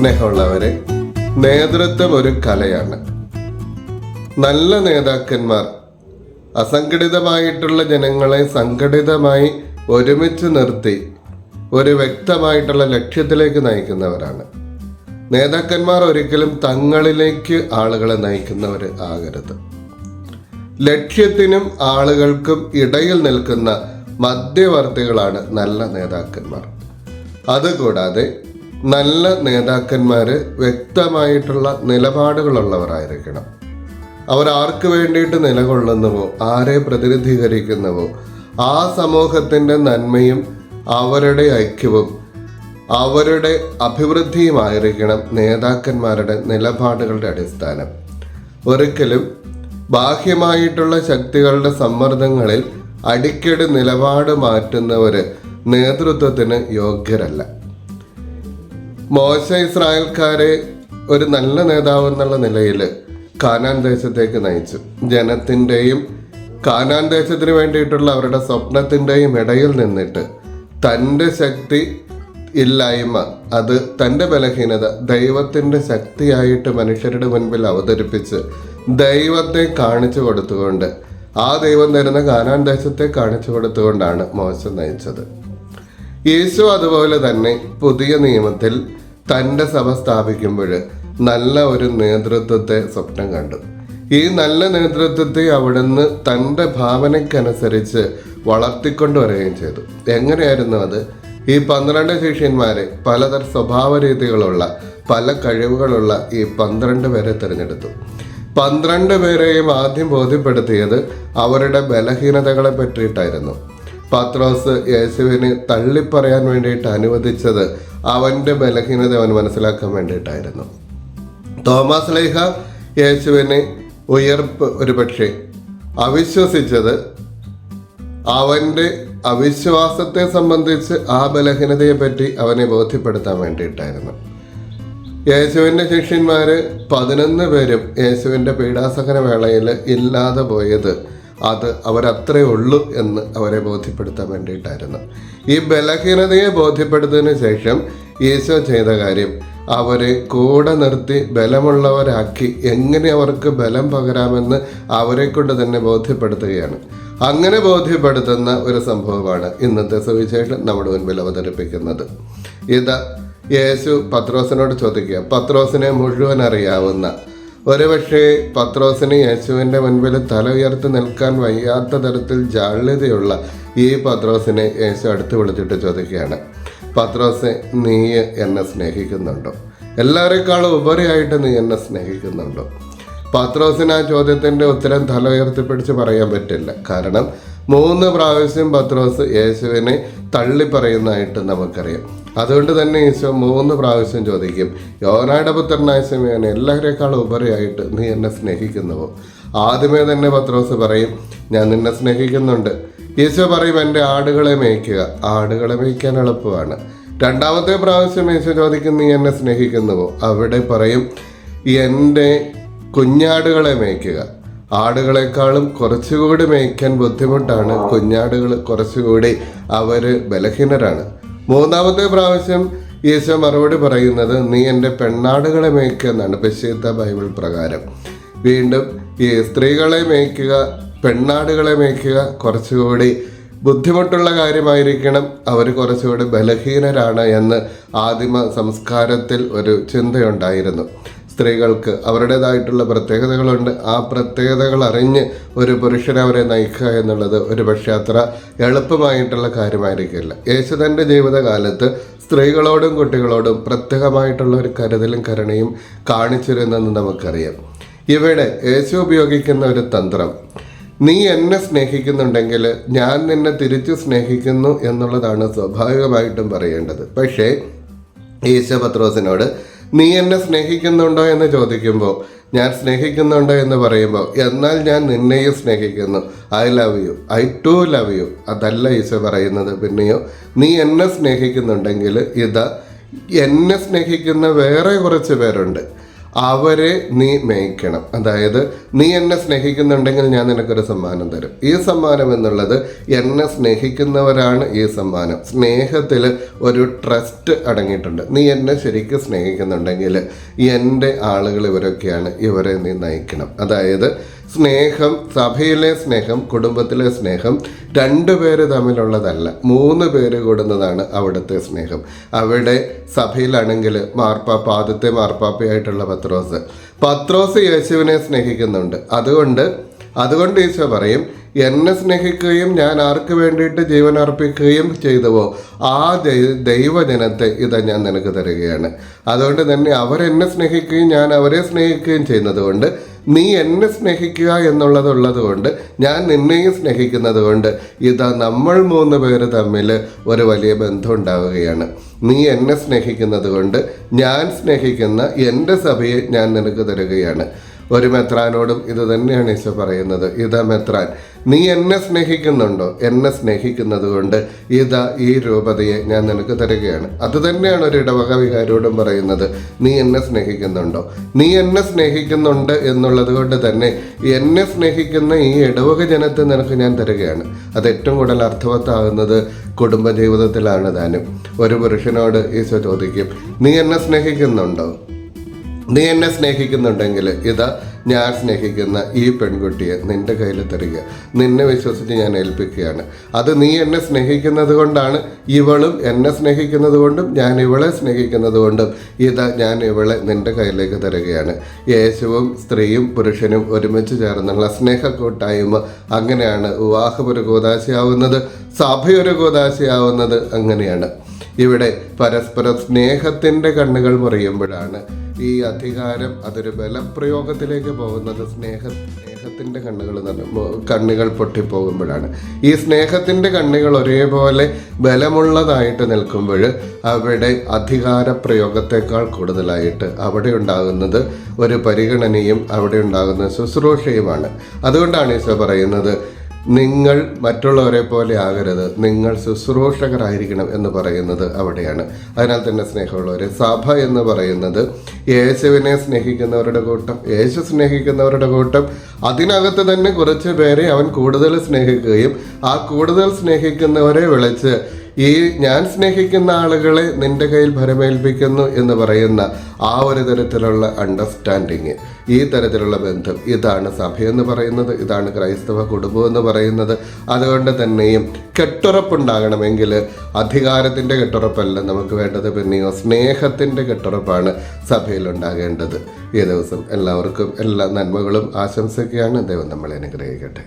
സ്നേഹമുള്ളവരെ, നേതൃത്വം ഒരു കലയാണ്. നല്ല നേതാക്കന്മാർ അസംഘടിതമായിട്ടുള്ള ജനങ്ങളെ സംഘടിതമായി ഒരുമിച്ച് നിർത്തി ഒരു വ്യക്തമായിട്ടുള്ള ലക്ഷ്യത്തിലേക്ക് നയിക്കുന്നവരാണ്. നേതാക്കന്മാർ ഒരിക്കലും തങ്ങളിലേക്ക് ആളുകളെ നയിക്കുന്നവർ ആകരുത്. ലക്ഷ്യത്തിനും ആളുകൾക്കും ഇടയിൽ നിൽക്കുന്ന മധ്യവർത്തികളാണ് നല്ല നേതാക്കന്മാർ. അതുകൂടാതെ നല്ല നേതാക്കന്മാർ വ്യക്തമായിട്ടുള്ള നിലപാടുകളുള്ളവരായിരിക്കണം. അവർ ആർക്ക് വേണ്ടിയിട്ട് നിലകൊള്ളുന്നുവോ, ആരെ പ്രതിനിധീകരിക്കുന്നുവോ, ആ സമൂഹത്തിൻ്റെ നന്മയും അവരുടെ ഐക്യവും അവരുടെ അഭിവൃദ്ധിയുമായിരിക്കണം നേതാക്കന്മാരുടെ നിലപാടുകളുടെ അടിസ്ഥാനം. ഒരിക്കലും ബാഹ്യമായിട്ടുള്ള ശക്തികളുടെ സമ്മർദ്ദങ്ങളിൽ അടിക്കടി നിലപാട് മാറ്റുന്നവർ നേതൃത്വത്തിന് യോഗ്യരല്ല. മോശ ഇസ്രായേൽക്കാരെ ഒരു നല്ല നേതാവ് എന്നുള്ള നിലയിൽ കാനാൻ ദേശത്തേക്ക് നയിച്ചു. ജനത്തിൻ്റെയും കാനാൻ ദേശത്തിന് വേണ്ടിയിട്ടുള്ള അവരുടെ സ്വപ്നത്തിൻ്റെയും ഇടയിൽ നിന്നിട്ട് തൻ്റെ ശക്തി ഇല്ലായ്മ, അത് തൻ്റെ ബലഹീനത ദൈവത്തിൻ്റെ ശക്തിയായിട്ട് മനുഷ്യരുടെ മുൻപിൽ അവതരിപ്പിച്ച് ദൈവത്തെ കാണിച്ചു കൊടുത്തുകൊണ്ട്, ആ ദൈവം തരുന്ന കാനാൻ ദേശത്തെ കാണിച്ചു കൊടുത്തുകൊണ്ടാണ് മോശ നയിച്ചത്. യേശു അതുപോലെ തന്നെ പുതിയ നിയമത്തിൽ തൻ്റെ സഭ സ്ഥാപിക്കുമ്പോൾ നല്ല ഒരു നേതൃത്വത്തെ സ്വപ്നം കണ്ടു. ഈ നല്ല നേതൃത്വത്തെ അവിടുന്ന് തൻ്റെ ഭാവനയ്ക്കനുസരിച്ച് വളർത്തിക്കൊണ്ടുവരികയും ചെയ്തു. എങ്ങനെയായിരുന്നു അത്? ഈ 12 ശിഷ്യന്മാരെ പലതര സ്വഭാവ രീതികളുള്ള, പല കഴിവുകളുള്ള ഈ 12 പേരെ തിരഞ്ഞെടുത്തു. 12 പേരെയും ആദ്യം ബോധ്യപ്പെടുത്തിയത് അവരുടെ ബലഹീനതകളെ പറ്റിയിട്ടായിരുന്നു. പത്രോസ് യേശുവിനെ തള്ളിപ്പറയാൻ വേണ്ടിയിട്ട് അനുവദിച്ചത് അവൻ്റെ ബലഹീനത അവൻ മനസ്സിലാക്കാൻ വേണ്ടിയിട്ടായിരുന്നു. തോമസ് ലീഹ യേശുവിനെ ഉയർപ്പ് ഒരുപക്ഷെ അവിശ്വസിച്ചത് അവൻ്റെ അവിശ്വാസത്തെ സംബന്ധിച്ച് ആ ബലഹീനതയെ പറ്റി അവനെ ബോധ്യപ്പെടുത്താൻ വേണ്ടിയിട്ടായിരുന്നു. യേശുവിൻ്റെ ശിഷ്യന്മാർ 11 പേരും യേശുവിൻ്റെ പീഡാസഹന വേളയിൽ ഇല്ലാതെ പോയത് അത് അവരത്രേ ഉള്ളൂ എന്ന് അവരെ ബോധ്യപ്പെടുത്താൻ വേണ്ടിയിട്ടായിരുന്നു. ഈ ബലഹീനതയെ ബോധ്യപ്പെടുത്തതിന് ശേഷം ഈശോ ചെയ്ത കാര്യം, അവരെ കൂടെ നിർത്തി ബലമുള്ളവരാക്കി എങ്ങനെ അവർക്ക് ബലം പകരാമെന്ന് അവരെ കൊണ്ട് തന്നെ ബോധ്യപ്പെടുത്തുകയാണ്. അങ്ങനെ ബോധ്യപ്പെടുത്തുന്ന ഒരു സംഭവമാണ് ഇന്നത്തെ സുവിശേഷം നമ്മുടെ മുൻപിൽ അവതരിപ്പിക്കുന്നത്. ഇത് യേശു പത്രോസിനോട് ചോദിക്കുക. പത്രോസിനെ മുഴുവൻ അറിയാവുന്ന, ഒരുപക്ഷെ പത്രോസിന് യേശുവിൻ്റെ മുൻപിൽ തല ഉയർത്തി നിൽക്കാൻ വയ്യാത്ത തരത്തിൽ ജാള്യതയുള്ള ഈ പത്രോസിനെ യേശു അടുത്ത് വിളിച്ചിട്ട് ചോദിക്കുകയാണ്, പത്രോസെ, നീ എന്നെ സ്നേഹിക്കുന്നുണ്ടോ? എല്ലാവരെക്കാളും ഉപരിയായിട്ട് നീ എന്നെ സ്നേഹിക്കുന്നുണ്ടോ? പത്രോസിന് ആ ചോദ്യത്തിൻ്റെ ഉത്തരം തല ഉയർത്തിപ്പിടിച്ച് പറയാൻ പറ്റില്ല. കാരണം 3 പ്രാവശ്യം പത്രോസ് യേശുവിനെ തള്ളിപ്പറയുന്നതായിട്ട് നമുക്കറിയാം. അതുകൊണ്ട് തന്നെ ഈശോ 3 പ്രാവശ്യം ചോദിക്കും, യോനായുടെ പുത്രനായ ശിമോനെ, എല്ലാവരെക്കാളും ഉപരിയായിട്ട് നീ എന്നെ സ്നേഹിക്കുന്നുവോ? ആദ്യമേ തന്നെ പത്രോസ് പറയും, ഞാൻ നിന്നെ സ്നേഹിക്കുന്നുണ്ട്. ഈശോ പറയും, എൻ്റെ ആടുകളെ മേയ്ക്കുക. ആടുകളെ മേയ്ക്കാൻ എളുപ്പമാണ്. 2ാമത്തെ പ്രാവശ്യം ഈശോ ചോദിക്കും, നീ എന്നെ സ്നേഹിക്കുന്നുവോ? അവിടെ പറയും, എൻ്റെ കുഞ്ഞാടുകളെ മേയ്ക്കുക. ആടുകളെക്കാളും കുറച്ചുകൂടി മേയ്ക്കാൻ ബുദ്ധിമുട്ടാണ് കുഞ്ഞാടുകൾ, കുറച്ചുകൂടി അവർ ബലഹീനരാണ്. 3ാമത്തെ പ്രാവശ്യം ഈശോ മറുപടി പറയുന്നത്, നീ എൻ്റെ പെണ്ണാടുകളെ മേയ്ക്കുക എന്നാണ് പരിശുദ്ധ ബൈബിൾ പ്രകാരം. വീണ്ടും ഈ സ്ത്രീകളെ മേയ്ക്കുക, പെണ്ണാടുകളെ മേയ്ക്കുക കുറച്ചുകൂടി ബുദ്ധിമുട്ടുള്ള കാര്യമായിരിക്കണം, അവർ കുറച്ചുകൂടി ബലഹീനരാണ് എന്ന് ആദിമ സംസ്കാരത്തിൽ ഒരു ചിന്തയുണ്ടായിരുന്നു. സ്ത്രീകൾക്ക് അവരുടേതായിട്ടുള്ള പ്രത്യേകതകളുണ്ട്. ആ പ്രത്യേകതകൾ അറിഞ്ഞ് ഒരു പുരുഷനെ അവരെ നയിക്കുക എന്നുള്ളത് ഒരു പക്ഷേ അത്ര എളുപ്പമായിട്ടുള്ള കാര്യമായിരിക്കില്ല. യേശു തൻ്റെ ജീവിതകാലത്ത് സ്ത്രീകളോടും കുട്ടികളോടും പ്രത്യേകമായിട്ടുള്ള ഒരു കരുതലും കരുണയും കാണിച്ചിരുന്നെന്ന് നമുക്കറിയാം. ഇവിടെ യേശു ഉപയോഗിക്കുന്ന ഒരു തന്ത്രം, നീ എന്നെ സ്നേഹിക്കുന്നുണ്ടെങ്കിൽ ഞാൻ നിന്നെ തിരിച്ചു സ്നേഹിക്കുന്നു എന്നുള്ളതാണ് സ്വാഭാവികമായിട്ടും പറയേണ്ടത്. പക്ഷേ ഈശോ പത്രോസിനോട് നീ എന്നെ സ്നേഹിക്കുന്നുണ്ടോ എന്ന് ചോദിക്കുമ്പോൾ, ഞാൻ സ്നേഹിക്കുന്നുണ്ടോ എന്ന് പറയുമ്പോൾ, എന്നാൽ ഞാൻ നിന്നെയും സ്നേഹിക്കുന്നു, I love you, I too love you, അതല്ല ഈശോ പറയുന്നത്. പിന്നെയോ, നീ എന്നെ സ്നേഹിക്കുന്നുണ്ടെങ്കിൽ ഇതാ എന്നെ സ്നേഹിക്കുന്ന വേറെ കുറച്ച് പേരുണ്ട്, അവരെ നീ മേയ്ക്കണം. അതായത് നീ എന്നെ സ്നേഹിക്കുന്നുണ്ടെങ്കിൽ ഞാൻ നിനക്കൊരു സമ്മാനം തരും. ഈ സമ്മാനം എന്നുള്ളത് എന്നെ സ്നേഹിക്കുന്നവരാണ് ഈ സമ്മാനം. സ്നേഹത്തിൽ ഒരു ട്രസ്റ്റ് അടങ്ങിയിട്ടുണ്ട്. നീ എന്നെ ശരിക്കും സ്നേഹിക്കുന്നുണ്ടെങ്കിൽ എൻ്റെ ആളുകൾ ഇവരൊക്കെയാണ്, ഇവരെ നീ നയിക്കണം. അതായത് സ്നേഹം, സഭയിലെ സ്നേഹം, കുടുംബത്തിലെ സ്നേഹം 2 പേര് തമ്മിലുള്ളതല്ല, 3 പേര് കൂടുന്നതാണ് അവിടുത്തെ സ്നേഹം. അവിടെ സഭയിലാണെങ്കിൽ ആദ്യത്തെ മാർപ്പാപ്പയായിട്ടുള്ള പത്രോസ് യേശുവിനെ സ്നേഹിക്കുന്നുണ്ട്. അതുകൊണ്ട് ഈശോ പറയും, എന്നെ സ്നേഹിക്കുകയും ഞാൻ ആർക്ക് വേണ്ടിയിട്ട് ജീവൻ അർപ്പിക്കുകയും ചെയ്തുവോ ആ ദൈവജനത്തെ ഇതാ ഞാൻ നിനക്ക് തരികയാണ്. അതുകൊണ്ട് തന്നെ അവരെന്നെ സ്നേഹിക്കുകയും ഞാൻ അവരെ സ്നേഹിക്കുകയും ചെയ്യുന്നത് കൊണ്ട്, നീ എന്നെ സ്നേഹിക്കുക എന്നുള്ളത് കൊണ്ട്, ഞാൻ നിന്നെയും സ്നേഹിക്കുന്നത് കൊണ്ട് ഇതാ നമ്മൾ 3 പേര് തമ്മിൽ ഒരു വലിയ ബന്ധം ഉണ്ടാവുകയാണ്. നീ എന്നെ സ്നേഹിക്കുന്നത് കൊണ്ട് ഞാൻ സ്നേഹിക്കുന്ന എൻ്റെ സഭയെ ഞാൻ നിനക്ക് തരികയാണ്. ഒരു മെത്രാനോടും ഇത് തന്നെയാണ് ഈശോ പറയുന്നത്. ഇതാ മെത്രാൻ, നീ എന്നെ സ്നേഹിക്കുന്നുണ്ടോ? എന്നെ സ്നേഹിക്കുന്നത് കൊണ്ട് ഇതാ ഈ രൂപതയെ ഞാൻ നിനക്ക് തരികയാണ്. അത് തന്നെയാണ് ഒരു ഇടവക വികാരിയോടും പറയുന്നത്. നീ എന്നെ സ്നേഹിക്കുന്നുണ്ടോ? നീ എന്നെ സ്നേഹിക്കുന്നുണ്ട് എന്നുള്ളത് കൊണ്ട് തന്നെ എന്നെ സ്നേഹിക്കുന്ന ഈ ഇടവക ജനത്തെ നിനക്ക് ഞാൻ തരികയാണ്. അത് ഏറ്റവും കൂടുതൽ അർത്ഥവത്താകുന്നത് കുടുംബജീവിതത്തിലാണ് താനും. ഒരു പുരുഷനോട് ഈശോ ചോദിക്കും, നീ എന്നെ സ്നേഹിക്കുന്നുണ്ടോ? നീ എന്നെ സ്നേഹിക്കുന്നുണ്ടെങ്കിൽ ഇതാ ഞാൻ സ്നേഹിക്കുന്ന ഈ പെൺകുട്ടിയെ നിൻ്റെ കയ്യിൽ തരിക. നിന്നെ വിശ്വസിച്ച് ഞാൻ ഏൽപ്പിക്കുകയാണ്. അത് നീ എന്നെ സ്നേഹിക്കുന്നത് കൊണ്ടാണ്. ഇവളും എന്നെ സ്നേഹിക്കുന്നത് കൊണ്ടും ഞാൻ ഇവളെ സ്നേഹിക്കുന്നത് കൊണ്ടും ഇതാ ഞാൻ ഇവളെ നിൻ്റെ കയ്യിലേക്ക് തരികയാണ്. യേശുവും സ്ത്രീയും പുരുഷനും ഒരുമിച്ച് ചേർന്നുള്ള സ്നേഹക്കൂട്ടായ്മ അങ്ങനെയാണ് വിവാഹമൊരു കൂദാശയാവുന്നത്, സഭയൊരു കൂദാശയാവുന്നത് അങ്ങനെയാണ്. ഇവിടെ പരസ്പരം സ്നേഹത്തിൻ്റെ കണ്ണുകൾ മുറിയുമ്പോഴാണ് ഈ അധികാരം അതൊരു ബലപ്രയോഗത്തിലേക്ക് പോകുന്നത്. സ്നേഹത്തിൻ്റെ കണ്ണുകൾ പൊട്ടിപ്പോകുമ്പോഴാണ്. ഈ സ്നേഹത്തിൻ്റെ കണ്ണുകൾ ഒരേപോലെ ബലമുള്ളതായിട്ട് നിൽക്കുമ്പോൾ അവിടെ അധികാര പ്രയോഗത്തെക്കാൾ കൂടുതലായിട്ട് അവിടെ ഉണ്ടാകുന്നത് ഒരു പരിഗണനയും അവിടെ ഉണ്ടാകുന്ന ശുശ്രൂഷയുമാണ്. അതുകൊണ്ടാണ് ഈശോ പറയുന്നത്, നിങ്ങൾ മറ്റുള്ളവരെ പോലെ ആകരുത്, നിങ്ങൾ ശുശ്രൂഷകരായിരിക്കണം എന്ന് പറയുന്നത് അവിടെയാണ്. അതിനാൽ തന്നെ സ്നേഹമുള്ളവരെ, സഭ എന്ന് പറയുന്നത് യേശുവിനെ സ്നേഹിക്കുന്നവരുടെ കൂട്ടം, യേശു സ്നേഹിക്കുന്നവരുടെ കൂട്ടം. അതിനകത്ത് തന്നെ കുറച്ച് പേരെ അവൻ കൂടുതൽ സ്നേഹിക്കുകയും ആ കൂടുതൽ സ്നേഹിക്കുന്നവരെ വിളിച്ച് ഈ ഞാൻ സ്നേഹിക്കുന്ന ആളുകളെ നിന്റെ കയ്യിൽ ഭരമേൽപ്പിക്കുന്നു എന്ന് പറയുന്ന ആ ഒരു തരത്തിലുള്ള അണ്ടർസ്റ്റാൻഡിങ്, ഈ തരത്തിലുള്ള ബന്ധം, ഇതാണ് സഭയെന്ന് പറയുന്നത്, ഇതാണ് ക്രൈസ്തവ കുടുംബം എന്ന് പറയുന്നത്. അതുകൊണ്ട് തന്നെയും കെട്ടുറപ്പുണ്ടാകണമെങ്കിൽ അധികാരത്തിൻ്റെ കെട്ടുറപ്പല്ല നമുക്ക് വേണ്ടത്, പിന്നെയോ സ്നേഹത്തിൻ്റെ കെട്ടുറപ്പാണ് സഭയിൽ ഉണ്ടാകേണ്ടത്. ഈ ദിവസം എല്ലാവർക്കും എല്ലാ നന്മകളും ആശംസിക്കുകയാണ്. ദൈവം നമ്മളെ അനുഗ്രഹിക്കട്ടെ.